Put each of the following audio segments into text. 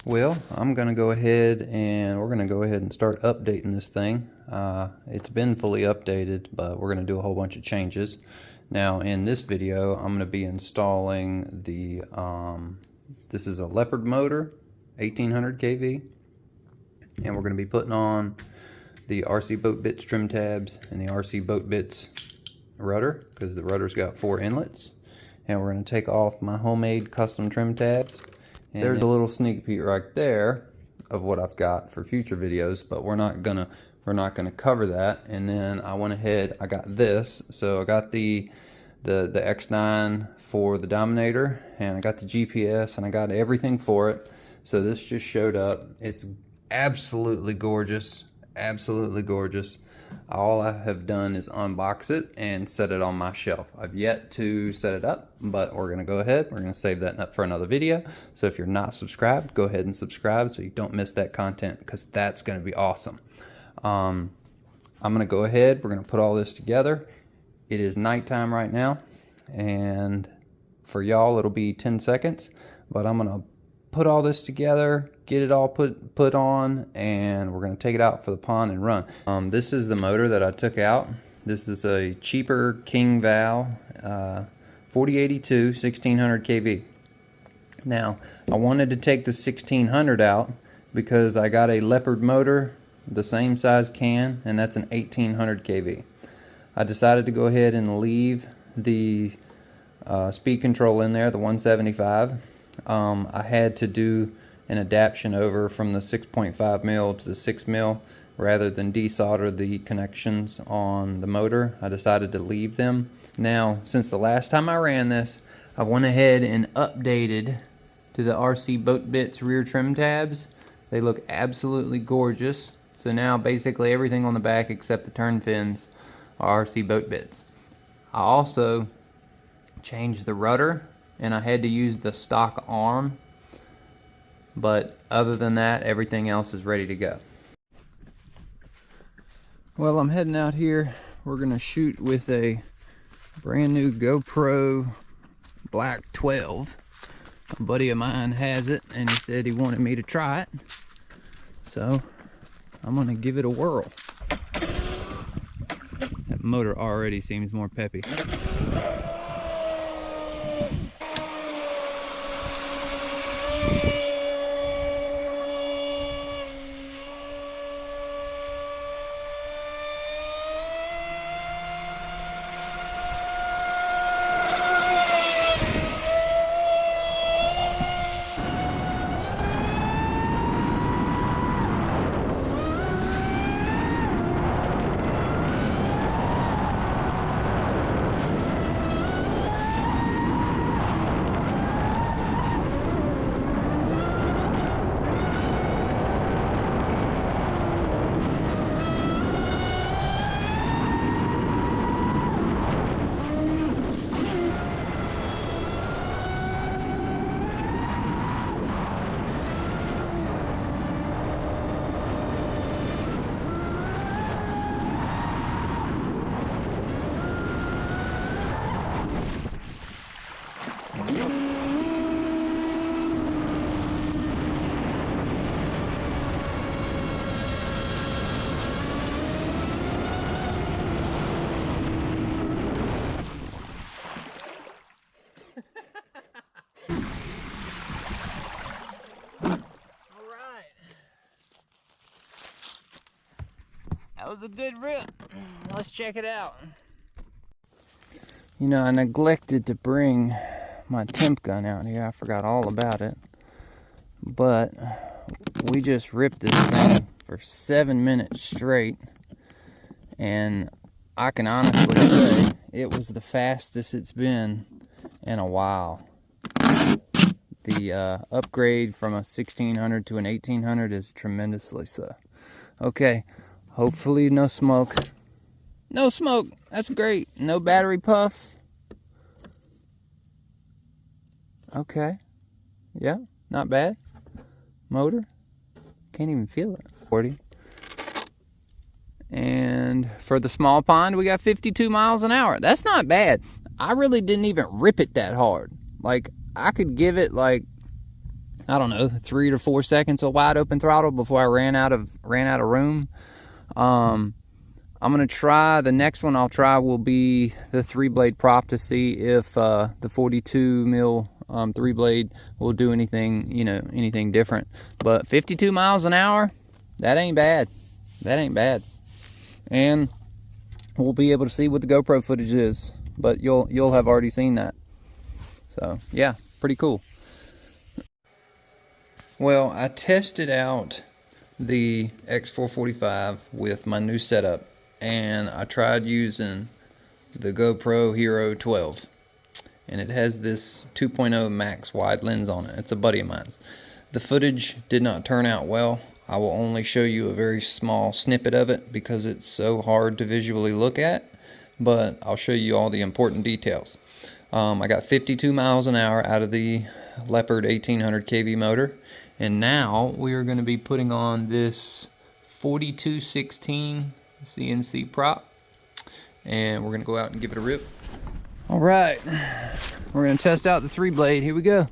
Well, I'm going to go ahead and we're going to go ahead and start updating this thing. It's been fully updated, but we're going to do a whole bunch of changes. Now in this video, I'm going to be installing the, this is a Leopard motor, 1800 kV. And we're going to be putting on the RC Boat Bits trim tabs and the RC Boat Bits rudder, because the rudder's got 4 inlets. And we're going to take off my homemade custom trim tabs. And there's a little sneak peek right there of what I've got for future videos, but we're not gonna cover that. And then I went ahead, I got this. So I got the X9 for the Dominator, and I got the GPS, and I got everything for it. So this just showed up. It's absolutely gorgeous, absolutely gorgeous. All I have done is unbox it and set it on my shelf. I've yet to set it up, but we're going to go ahead. We're going to save that up for another video. So if you're not subscribed, go ahead and subscribe so you don't miss that content, because that's going to be awesome. I'm going to go ahead. We're going to put all this together. It is nighttime right now, and for y'all it'll be 10 seconds, but I'm going to put all this together, get it all put on, and we're going to take it out for the pond and run. This is the motor that I took out. This is a cheaper King Val 4082 1600 kV. Now I wanted to take the 1600 out because I got a Leopard motor the same size can, and that's an 1800 kV. I decided to go ahead and leave the speed control in there, the 175. I had to do an adaptation over from the 6.5 mil to the 6 mil. Rather than desolder the connections on the motor, I decided to leave them. Now, since the last time I ran this, I went ahead and updated to the RC Boat Bits rear trim tabs. They look absolutely gorgeous. So now basically everything on the back except the turn fins are RC Boat Bits. I also changed the rudder, and I had to use the stock arm, but other than that, everything else is ready to go. Well, I'm heading out here. We're gonna shoot with a brand new GoPro Black 12. A buddy of mine has it, and he said he wanted me to try it, so I'm gonna give it a whirl. That motor already seems more peppy. That was a good rip. Let's check it out. You know, I neglected to bring my temp gun out here. I forgot all about it. But we just ripped this thing for 7 minutes straight, and I can honestly say it was the fastest it's been in a while. The upgrade from a 1600 to an 1800 is tremendously so. Okay. Hopefully no smoke. No smoke. That's great. No battery puff. Okay. Yeah, not bad. Motor. Can't even feel it. 40. And for the small pond, we got 52 miles an hour. That's not bad. I really didn't even rip it that hard. Like, I could give it like I don't know, 3 to 4 seconds of wide open throttle before I ran out of room. I'm gonna try, the next one I'll try will be the 3-blade prop to see if the 42 mil 3-blade will do anything, you know, anything different. But 52 miles an hour, that ain't bad. That ain't bad. And we'll be able to see what the GoPro footage is, but you'll have already seen that. So yeah, pretty cool. Well, I tested out the X445 with my new setup, and I tried using the GoPro Hero 12, and it has this 2.0 max wide lens on it. It's a buddy of mine's. The footage did not turn out well. I will only show you a very small snippet of it because it's so hard to visually look at, but I'll show you all the important details. I got 52 miles an hour out of the Leopard 1800 kV motor, and now we are going to be putting on this 4216 CNC prop, and we're going to go out and give it a rip. All right, we're going to test out the 3-blade. Here we go.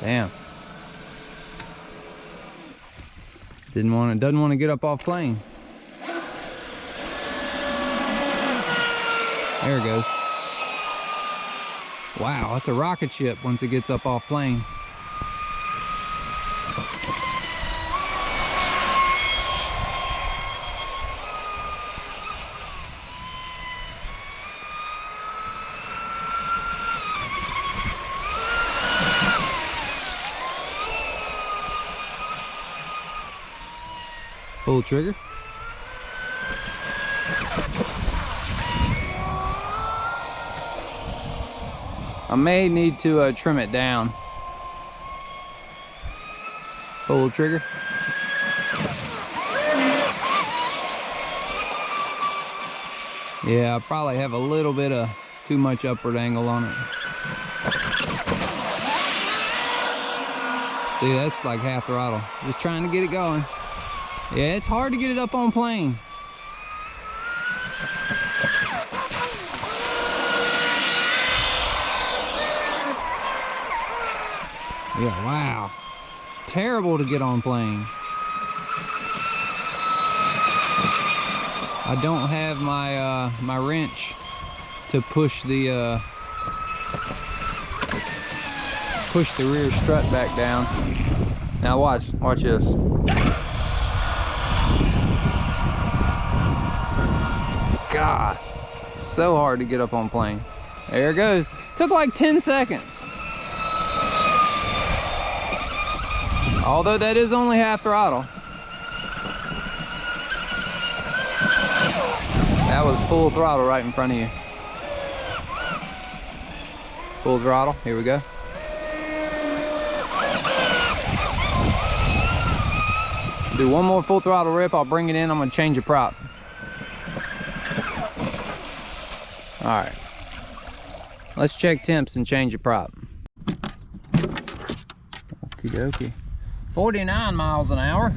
Damn. Doesn't want to get up off plane. There it goes. Wow, that's a rocket ship once it gets up off plane. Pull the trigger. I may need to trim it down. Pull the trigger. Yeah, I probably have a little bit of too much upward angle on it. See, that's like half throttle. Just trying to get it going. Yeah, it's hard to get it up on plane. Yeah, wow. Terrible to get on plane. I don't have my my wrench to push the rear strut back down. Now watch this. God, so hard to get up on plane. There it goes. Took like 10 seconds. Although that is only half throttle. That was full throttle right in front of you. Full throttle, here we go. Do one more full throttle rip, I'll bring it in, I'm gonna change the prop. All right, let's check temps and change the prop. Okie dokie. 49 miles an hour.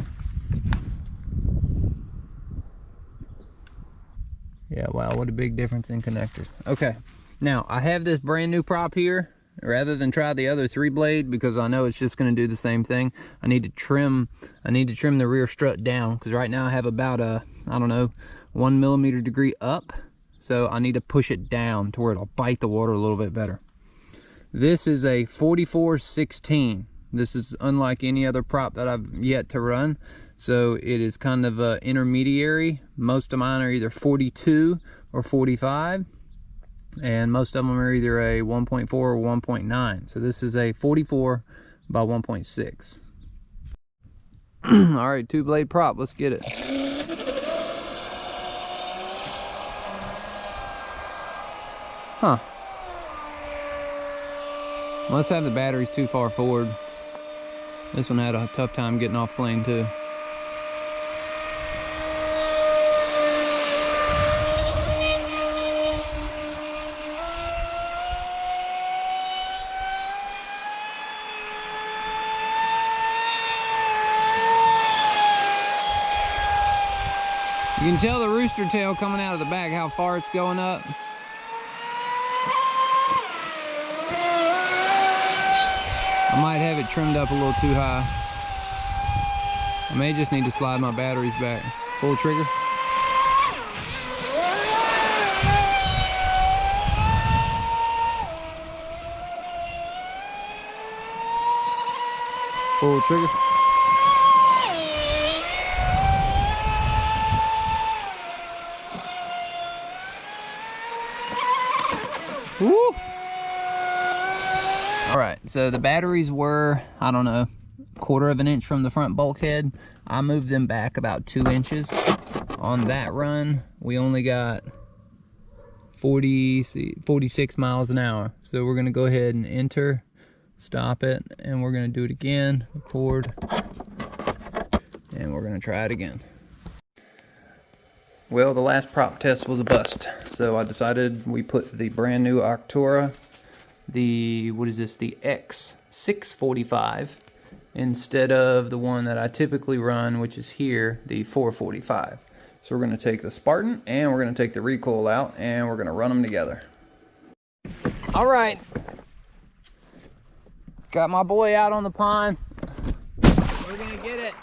Yeah, wow, what a big difference in connectors. Okay, now I have this brand new prop here. Rather than try the other 3-blade, because I know it's just going to do the same thing, I need to trim the rear strut down, because right now I have about a, I don't know, 1 millimeter degree up. So I need to push it down to where it'll bite the water a little bit better. This is a 4416. This is unlike any other prop that I've yet to run. So it is kind of intermediary. Most of mine are either 42 or 45. And most of them are either a 1.4 or 1.9. So this is a 44 by 1.6. All right, 2-blade prop, let's get it. Huh. Must have the batteries too far forward. This one had a tough time getting off plane too. You can tell the rooster tail coming out of the back, how far it's going up. I might have it trimmed up a little too high. I may just need to slide my batteries back. Full trigger. Full trigger. Woo! All right, so the batteries were, I don't know, 1/4 of an inch from the front bulkhead. I moved them back about 2 inches. On that run, we only got 46 miles an hour. So we're gonna go ahead and enter, stop it, and we're gonna do it again, record, and we're gonna try it again. Well, the last prop test was a bust, so I decided we put the brand new Arctura, the, what is this, the X645, instead of the one that I typically run, which is here, the 445. So we're going to take the Spartan and we're going to take the recoil out and we're going to run them together. All right, got my boy out on the pond. We're going to get it.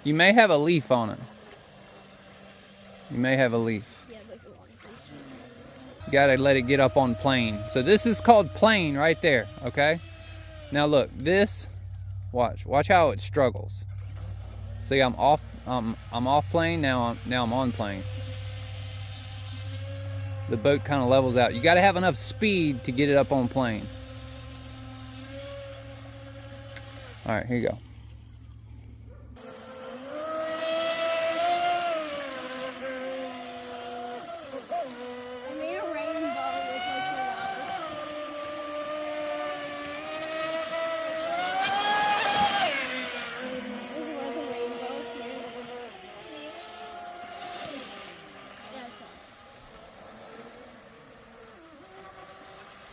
You may have a leaf on it. You may have a leaf. Yeah, there's a long piece. You gotta let it get up on plane. So this is called plane right there, okay? Now look, this, watch how it struggles. See, I'm off plane, now I'm on plane. The boat kind of levels out. You gotta have enough speed to get it up on plane. All right, here you go.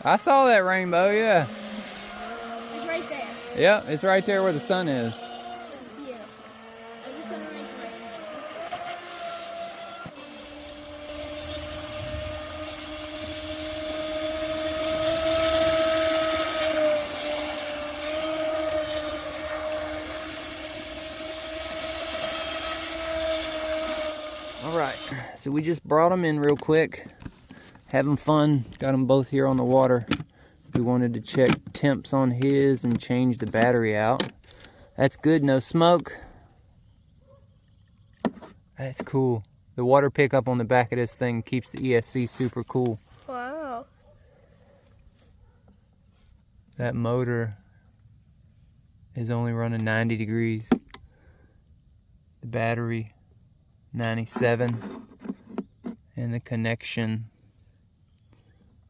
I saw that rainbow, yeah. It's right there. Yeah, it's right there where the sun is. Beautiful. I'm just gonna make it. All right, so we just brought them in real quick. Having fun, got them both here on the water. We wanted to check temps on his and change the battery out. That's good, no smoke. That's cool. The water pickup on the back of this thing keeps the ESC super cool. Wow. That motor is only running 90 degrees. The battery, 97. And the connection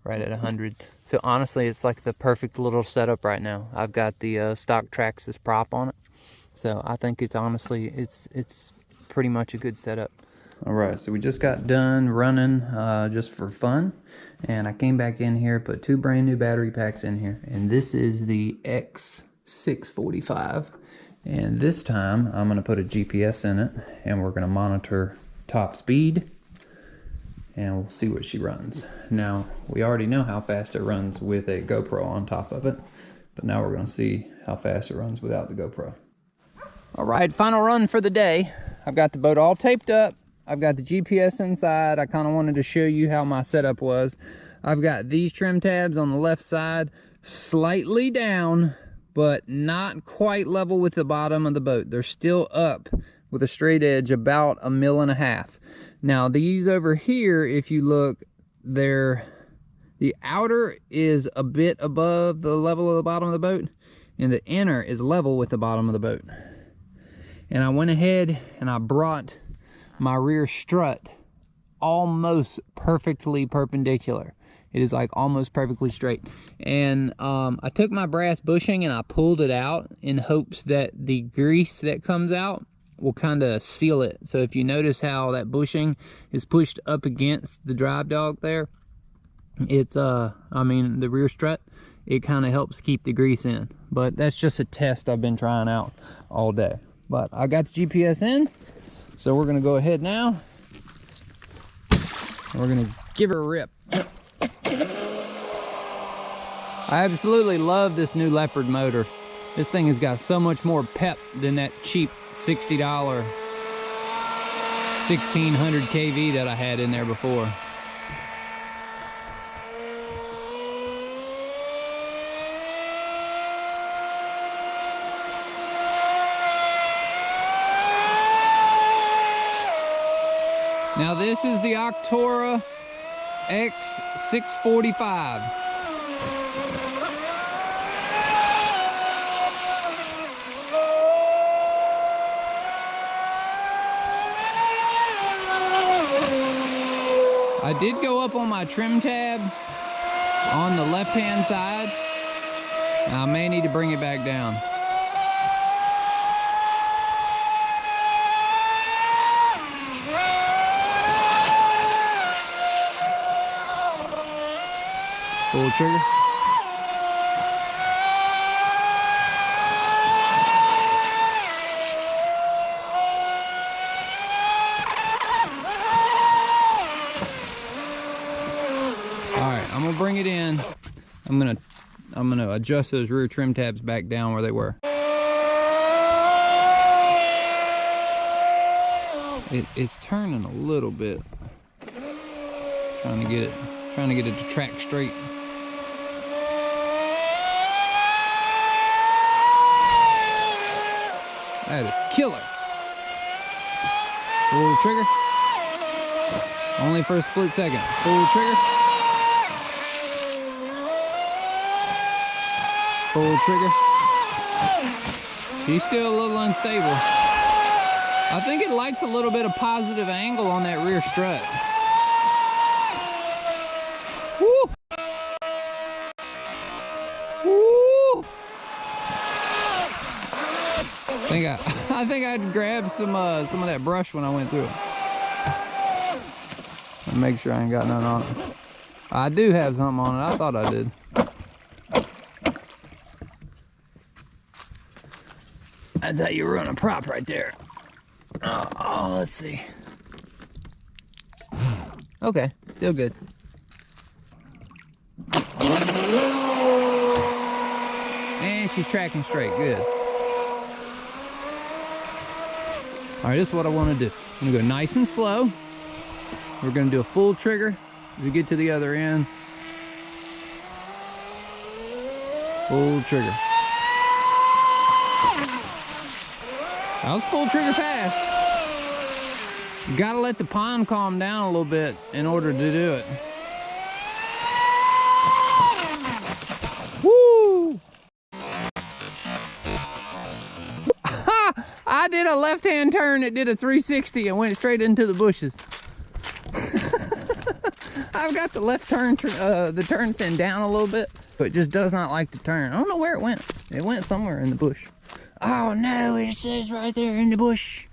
right at 100. So honestly, it's like the perfect little setup right now. I've got the stock Traxxas prop on it. So I think it's honestly, it's pretty much a good setup. All right, so we just got done running just for fun. And I came back in here, put 2 brand new battery packs in here. And this is the X645. And this time I'm gonna put a GPS in it and we're gonna monitor top speed and we'll see what she runs. Now, we already know how fast it runs with a GoPro on top of it, but now we're gonna see how fast it runs without the GoPro. All right, final run for the day. I've got the boat all taped up. I've got the GPS inside. I kind of wanted to show you how my setup was. I've got these trim tabs on the left side, slightly down, but not quite level with the bottom of the boat. They're still up with a straight edge about 1.5 mil. Now these over here, if you look, the outer is a bit above the level of the bottom of the boat, and the inner is level with the bottom of the boat. And I went ahead and I brought my rear strut almost perfectly perpendicular. It is like almost perfectly straight. And I took my brass bushing and I pulled it out in hopes that the grease that comes out will kind of seal it. So if you notice how that bushing is pushed up against the drive dog there, it's the rear strut, it kind of helps keep the grease in. But that's just a test I've been trying out all day. But I got the GPS in, so we're gonna go ahead now. We're gonna give her a rip. I absolutely love this new Leopard motor. This thing has got so much more pep than that cheap $60 1600 kV that I had in there before. Now this is the Octora X645. I did go up on my trim tab on the left-hand side. I may need to bring it back down. Full trigger. Alright, I'm gonna bring it in. I'm gonna adjust those rear trim tabs back down where they were. It's turning a little bit. Trying to get it to track straight. That is killer. Full trigger. Only for a split second. Full trigger. Full trigger. She's still a little unstable. I think it likes a little bit of positive angle on that rear strut. Woo! Woo! I think I'd grab some of that brush when I went through it. And make sure I ain't got none on it. I do have something on it. I thought I did. That's how you run a prop right there. Oh, let's see. Okay, still good. And she's tracking straight, good. All right, this is what I want to do. I'm gonna go nice and slow. We're gonna do a full trigger as we get to the other end. Full trigger. That was full trigger pass. You gotta let the pond calm down a little bit in order to do it. Woo! I did a left-hand turn that did a 360 and went straight into the bushes. I've got the left turn, the turn fin down a little bit, but it just does not like to turn. I don't know where it went. It went somewhere in the bush. Oh no, it says right there in the bush.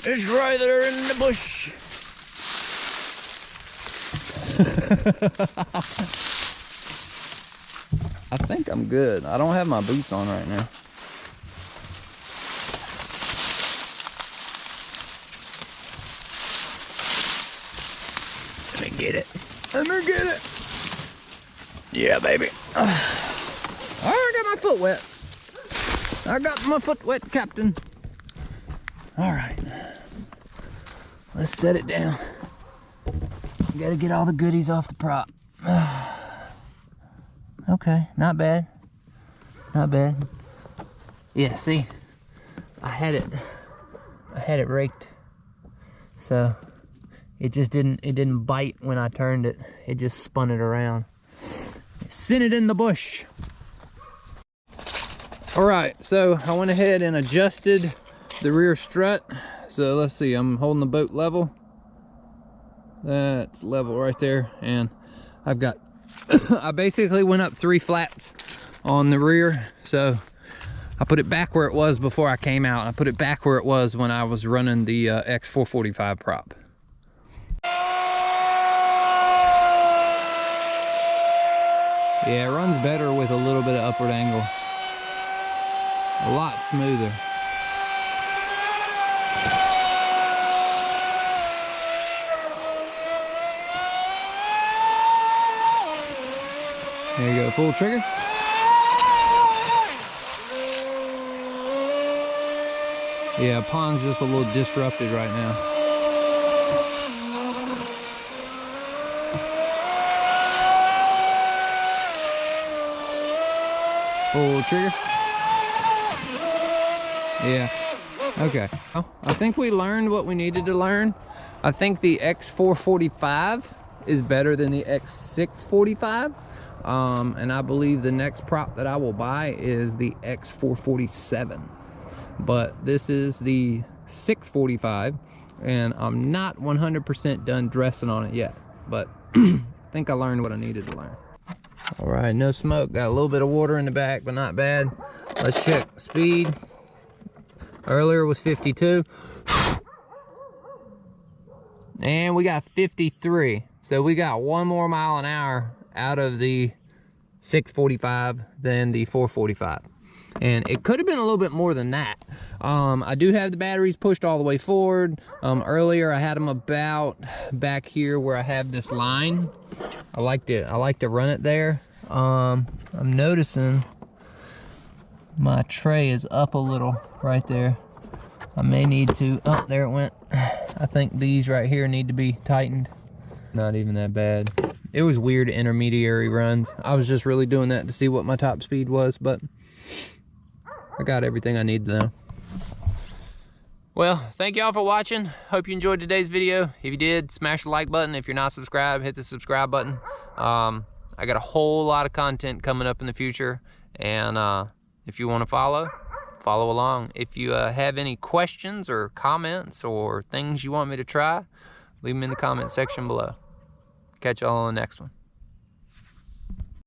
It's right there in the bush. I think I'm good. I don't have my boots on right now. Let me get it. Let me get it. Yeah, baby. Oh, I got my foot wet. I got my foot wet, Captain. All right. Let's set it down. We gotta get all the goodies off the prop. Okay, not bad. Not bad. Yeah, see, I had it raked. So it just didn't bite when I turned it. It just spun it around. It sent it in the bush. All right, so I went ahead and adjusted the rear strut. So let's see, I'm holding the boat level. That's level right there. And I've got, I basically went up 3 flats on the rear. So I put it back where it was before I came out. I put it back where it was when I was running the X445 prop. Yeah, it runs better with a little bit of upward angle. A lot smoother. There you go, full trigger. Yeah, pond's just a little disrupted right now. Full trigger. Yeah, okay. Well, I think we learned what we needed to learn. I think the X445 is better than the X645. And I believe the next prop that I will buy is the X447. But this is the 645, and I'm not 100% done dressing on it yet. But I think I learned what I needed to learn. All right, no smoke. Got a little bit of water in the back, but not bad. Let's check speed. Earlier was 52. And we got 53. So we got 1 more mile an hour out of the 645 than the 445. And it could have been a little bit more than that. I do have the batteries pushed all the way forward. Earlier I had them about back here where I have this line. I like to run it there. I'm noticing my tray is up a little right there. I may need to, oh, there it went. I think these right here need to be tightened. Not even that bad. It was weird intermediary runs. I was just really doing that to see what my top speed was, but I got everything I need to know. Well, thank y'all for watching. Hope you enjoyed today's video. If you did, smash the like button. If you're not subscribed, hit the subscribe button. I got a whole lot of content coming up in the future, and if you want to follow along. If you have any questions or comments or things you want me to try, leave them in the comment section below. Catch y'all on the next one.